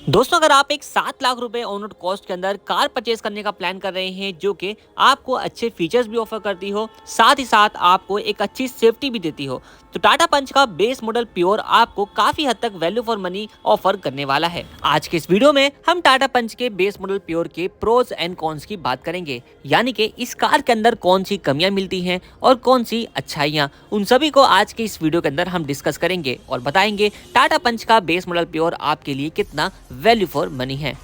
दोस्तों अगर आप एक 7 लाख रुपए ऑन रोड कॉस्ट के अंदर कार परचेज करने का प्लान कर रहे हैं जो कि आपको अच्छे फीचर्स भी ऑफर करती हो, साथ ही साथ आपको एक अच्छी सेफ्टी भी देती हो, तो टाटा पंच का बेस मॉडल प्योर आपको काफी हद तक वैल्यू फॉर मनी ऑफर करने वाला है। आज के इस वीडियो में हम टाटा पंच के बेस मॉडल प्योर के प्रोज एंड कॉन्स की बात करेंगे, यानी कि इस कार के अंदर कौन सी कमियां मिलती हैं और कौन सी अच्छाइयां, उन सभी को आज के इस वीडियो के अंदर हम डिस्कस करेंगे और बताएंगे टाटा पंच का बेस मॉडल प्योर आपके लिए कितना वैल्यू फॉर मनी है।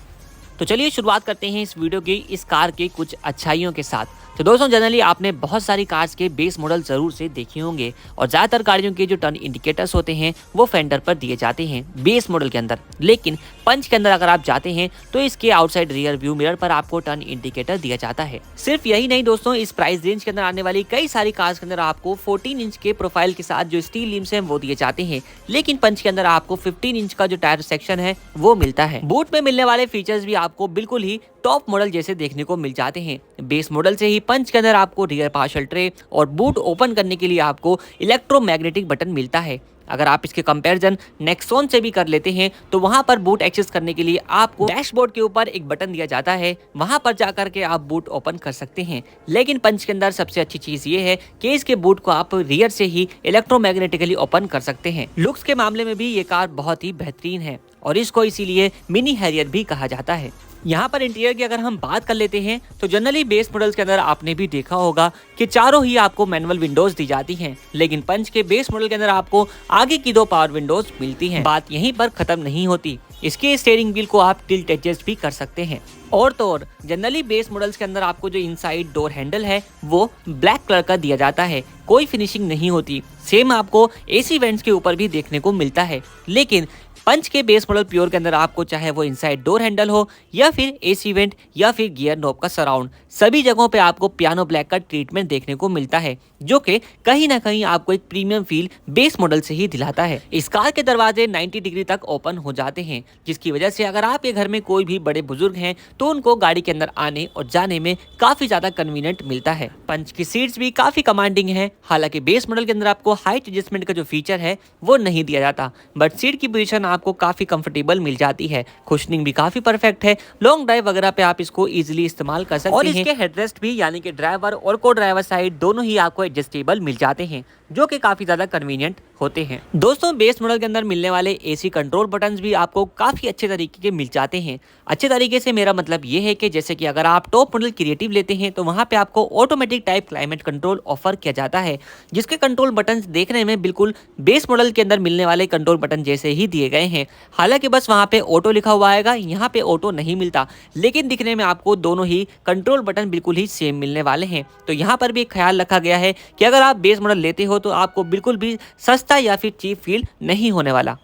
तो चलिए शुरुआत करते हैं इस वीडियो की इस कार के कुछ अच्छाइयों के साथ। तो दोस्तों जनरली आपने बहुत सारी कार्स के बेस मॉडल जरूर से देखे होंगे और ज्यादातर गाड़ियों के जो टर्न इंडिकेटर्स होते हैं वो फेंडर पर दिए जाते हैं बेस मॉडल के अंदर, लेकिन पंच के अंदर अगर आप जाते हैं तो इसके आउटसाइड रियर व्यू मिरर पर आपको टर्न इंडिकेटर दिया जाता है। सिर्फ यही नहीं दोस्तों, इस प्राइस रेंज के अंदर आने वाली कई सारी कार्स के अंदर आपको 14 इंच के प्रोफाइल के साथ जो स्टील लिम्स हैं वो दिए जाते हैं, लेकिन पंच के अंदर आपको 15 इंच का जो टायर सेक्शन है वो मिलता है। बूट में मिलने वाले फीचर्स भी आपको बिल्कुल ही टॉप मॉडल जैसे देखने को मिल जाते हैं। बेस मॉडल से ही पंच के अंदर आपको रियर पार्शल ट्रे और बूट ओपन करने के लिए आपको इलेक्ट्रोमैग्नेटिक बटन मिलता है। अगर आप इसके कंपैरिजन नेक्सॉन से भी कर लेते हैं तो वहां पर बूट एक्सेस करने के लिए आपको डैशबोर्ड के ऊपर एक बटन दिया जाता है, वहां पर जाकर के आप बूट ओपन कर सकते हैं। लेकिन पंच के अंदर सबसे अच्छी चीज ये है कि इसके बूट को आप रियर से ही इलेक्ट्रोमैग्नेटिकली ओपन कर सकते हैं। लुक्स के मामले में भी ये कार बहुत ही बेहतरीन है और इसको इसीलिए मिनी हैरियर भी कहा जाता है। यहाँ पर इंटीरियर की अगर हम बात कर लेते हैं तो जनरली बेस मॉडल्स के अंदर आपने भी देखा होगा कि चारों ही आपको मैनुअल विंडोज दी जाती हैं, लेकिन पंच के बेस मॉडल के अंदर आपको आगे की 2 पावर विंडोज मिलती हैं। बात यहीं पर खत्म नहीं होती, इसके स्टीयरिंग व्हील को आप टिल्ट एडजस्ट भी कर सकते हैं। और तो और जनरली बेस मॉडल्स के अंदर आपको जो इनसाइड डोर हैंडल है वो ब्लैक कलर का दिया जाता है, कोई फिनिशिंग नहीं होती। सेम आपको एसी वेंट्स के ऊपर भी देखने को मिलता है, लेकिन पंच के बेस मॉडल प्योर के अंदर आपको चाहे वो इनसाइड डोर हैंडल हो या फिर एसी वेंट या फिर गियर नॉब का सराउंड, सभी जगहों पे आपको पियानो ब्लैक का ट्रीटमेंट देखने को मिलता है, जो कि कहीं ना कहीं आपको एक प्रीमियम फील बेस मॉडल से ही दिलाता है। इस कार के दरवाजे 90 डिग्री तक ओपन हो जाते हैं, जिसकी वजह से अगर आपके घर में कोई भी बड़े बुजुर्ग हैं तो उनको गाड़ी के अंदर आने और जाने में काफी ज्यादा कन्वीनियंट मिलता है। पंच की सीट्स भी काफी कमांडिंग है, हालांकि बेस मॉडल के अंदर आपको हाइट एडजस्टमेंट का जो फीचर है वो नहीं दिया जाता, बट सीट की पोजीशन आपको काफी कंफर्टेबल मिल जाती है। कुशनिंग भी काफी परफेक्ट है, लॉन्ग ड्राइव वगैरह पे आप इसको इजीली इस्तेमाल कर सकते हैं। और इसके हेडरेस्ट भी यानी कि ड्राइवर और को ड्राइवर साइड दोनों ही आपको एडजस्टेबल मिल जाते हैं, जो कि काफी ज्यादा कन्वीनियंट होते हैं। दोस्तों बेस मॉडल के अंदर मिलने वाले एसी कंट्रोल बटन्स भी आपको काफी अच्छे तरीके के मिल जाते हैं। अच्छे तरीके से मेरा मतलब ये है कि जैसे कि अगर आप टॉप मॉडल क्रिएटिव लेते हैं तो वहां पे आपको automatic type climate control offer किया जाता है, जिसके कंट्रोल बटन्स देखने में बिल्कुल बेस मॉडल के अंदर मिलने वाले कंट्रोल बटन जैसे ही दिए गए हैं। हालांकि बस वहां पे ऑटो लिखा हुआ आएगा, यहाँ पे ऑटो नहीं मिलता, लेकिन दिखने में आपको दोनों ही कंट्रोल बटन बिल्कुल ही सेम मिलने वाले हैं। तो यहाँ पर भी एक ख्याल रखा गया है कि अगर आप बेस मॉडल लेते हो तो आपको बिल्कुल भी सस्ता या फिर चीप फील नहीं होने वाला।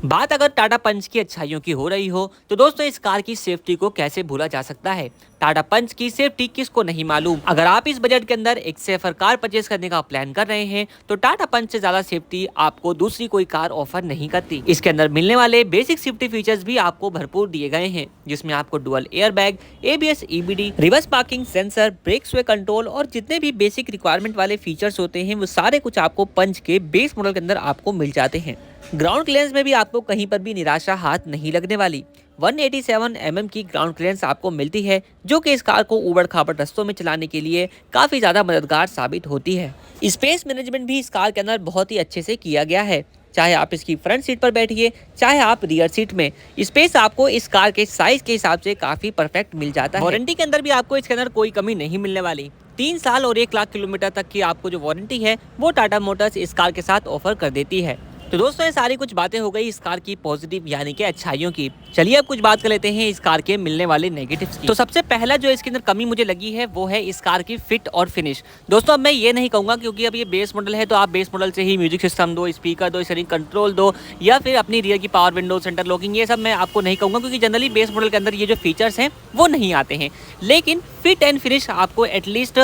बात अगर टाटा पंच की अच्छाइयों की हो रही हो तो दोस्तों इस कार की सेफ्टी को कैसे भूला जा सकता है। टाटा पंच की सेफ्टी किसको नहीं मालूम। अगर आप इस बजट के अंदर एक सेफर कार परचेज करने का प्लान कर रहे हैं तो टाटा पंच से ज्यादा सेफ्टी आपको दूसरी कोई कार ऑफर नहीं करती। इसके अंदर मिलने वाले बेसिक सेफ्टी फीचर्स भी आपको भरपूर दिए गए हैं, जिसमें आपको dual air bag, ABS EBD, reverse parking sensor, brake sway control और जितने भी बेसिक रिक्वायरमेंट वाले फीचर्स होते हैं वो सारे कुछ आपको पंच के बेस मॉडल के अंदर आपको मिल जाते हैं। ग्राउंड क्लियरेंस में भी आपको कहीं पर भी निराशा हाथ नहीं लगने वाली। 187 mm की ग्राउंड क्लियरेंस आपको मिलती है, जो कि इस कार को उबड़ खाबड़ रास्तों में चलाने के लिए काफी ज्यादा मददगार साबित होती है। स्पेस मैनेजमेंट भी इस कार के अंदर बहुत ही अच्छे से किया गया है, चाहे आप इसकी फ्रंट सीट पर बैठिए चाहे आप रियर सीट में, स्पेस आपको इस कार के साइज के हिसाब से काफी परफेक्ट मिल जाता है। वारंटी के अंदर भी आपको इसके अंदर कोई कमी नहीं मिलने वाली। 3 साल और 1 लाख किलोमीटर तक की आपको जो वारंटी है वो टाटा मोटर्स इस कार के साथ ऑफर कर देती है। तो दोस्तों ये सारी कुछ बातें हो गई इस कार की पॉजिटिव यानी कि अच्छाइयों की। चलिए अब कुछ बात कर लेते हैं इस कार के मिलने वाले नेगेटिव्स की। तो सबसे पहला जो इसके अंदर कमी मुझे लगी है वो है इस कार की फिट और फिनिश। दोस्तों अब मैं ये नहीं कहूंगा क्योंकि अब ये बेस मॉडल है तो आप बेस मॉडल से ही म्यूजिक सिस्टम दो, स्पीकर दो, स्टीयरिंग कंट्रोल दो या फिर अपनी रियर की पावर विंडो, सेंटर लॉकिंग, ये सब मैं आपको नहीं कहूंगा क्योंकि जनरली बेस मॉडल के अंदर ये जो फीचर्स हैं वो नहीं आते हैं। लेकिन फिट एंड फिनिश आपको एटलीस्ट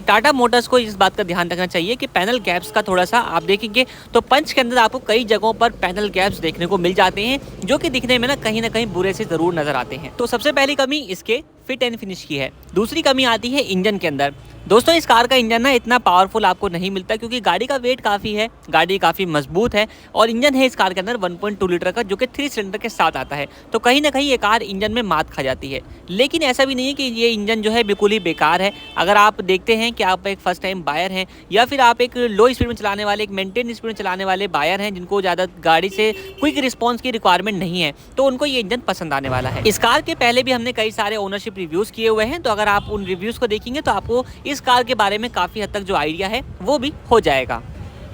टाटा मोटर्स को इस बात का ध्यान रखना चाहिए कि पैनल गैप्स का थोड़ा सा आप देखेंगे तो पंच के अंदर आपको कई जगहों पर पैनल गैप्स देखने को मिल जाते हैं, जो कि दिखने में ना कहीं बुरे से जरूर नजर आते हैं। तो सबसे पहली कमी इसके फिट एंड फिनिश की है। दूसरी कमी आती है इंजन के अंदर। दोस्तों इस कार का इंजन ना इतना पावरफुल आपको नहीं मिलता, क्योंकि गाड़ी का वेट काफ़ी है, गाड़ी काफ़ी मजबूत है और इंजन है इस कार के अंदर 1.2 लीटर का, जो कि 3 सिलेंडर के साथ आता है। तो कहीं ना कहीं ये कार इंजन में मात खा जाती है। लेकिन ऐसा भी नहीं है कि ये इंजन जो है बिल्कुल ही बेकार है। अगर आप देखते हैं कि आप एक फर्स्ट टाइम बायर हैं या फिर आप एक लो स्पीड में चलाने वाले, एक मेंटेन स्पीड में चलाने वाले बायर हैं, जिनको ज़्यादा गाड़ी से क्विक रिस्पॉन्स की रिक्वायरमेंट नहीं है, तो उनको ये इंजन पसंद आने वाला है। इस कार के पहले भी हमने कई सारे ओनरशिप रिव्यूज़ किए हुए हैं, तो अगर आप उन रिव्यूज़ को देखेंगे तो आपको इस कार के बारे में काफ़ी हद तक जो आइडिया है वो भी हो जाएगा।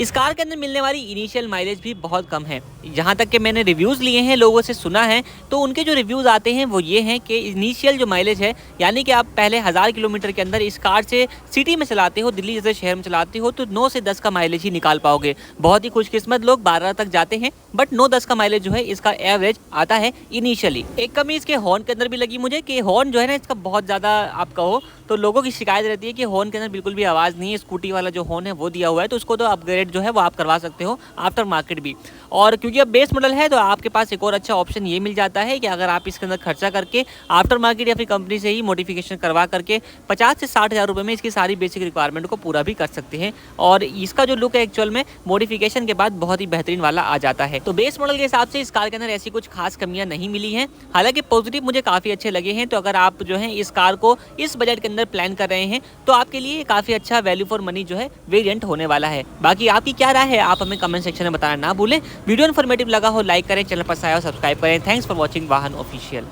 इस कार के अंदर मिलने वाली इनिशियल माइलेज भी बहुत कम है। जहाँ तक कि मैंने रिव्यूज़ लिए हैं, लोगों से सुना है, तो उनके जो रिव्यूज़ आते हैं वो ये हैं कि इनिशियल जो माइलेज है, यानी कि आप पहले 1000 किलोमीटर के अंदर इस कार से सिटी में चलाते हो, दिल्ली जैसे शहर में चलाते हो, तो 9 से 10 का माइलेज ही निकाल पाओगे। बहुत ही खुशकिस्मत लोग 12 तक जाते हैं, बट 9-10 का माइलेज जो है इसका एवरेज आता है इनिशियली। एक कमी इसके हॉर्न के अंदर भी लगी मुझे, कि हॉर्न जो है ना इसका बहुत ज़्यादा आप कहो तो लोगों की शिकायत रहती है कि हॉर्न के अंदर बिल्कुल भी आवाज़ नहीं है। स्कूटी वाला जो हॉर्न है वो दिया हुआ है, तो उसको तो अपग्रेड जो है वो आप करवा सकते हो आफ्टर मार्केट भी। और क्योंकि अब बेस मॉडल है तो आपके पास एक और अच्छा ऑप्शन ये मिल जाता है कि अगर आप इसके अंदर खर्चा करके आफ्टर मार्केट या फिर कंपनी से ही मॉडिफिकेशन करवा करके 50 से 60 हज़ार रुपये में इसकी सारी बेसिक रिक्वायरमेंट को पूरा भी कर सकते हैं। और इसका जो लुक है एक्चुअल में मॉडिफिकेशन के बाद बहुत ही बेहतरीन वाला आ जाता है। तो बेस मॉडल के हिसाब से इस कार के अंदर ऐसी कुछ खास कमियां नहीं मिली हैं, हालांकि पॉजिटिव मुझे काफ़ी अच्छे लगे हैं। तो अगर आप जो है इस कार को इस बजट के अंदर प्लान कर रहे हैं तो आपके लिए काफ़ी अच्छा वैल्यू फॉर मनी जो है वेरिएंट होने वाला है। बाकी आपकी क्या राय है आप हमें कमेंट सेक्शन में बताना ना भूलें। वीडियो इन्फॉर्मेटिव लगा हो लाइक करें, चैनल पर आया हो सब्सक्राइब करें। थैंक्स फॉर वॉचिंग वाहन ऑफिशियल।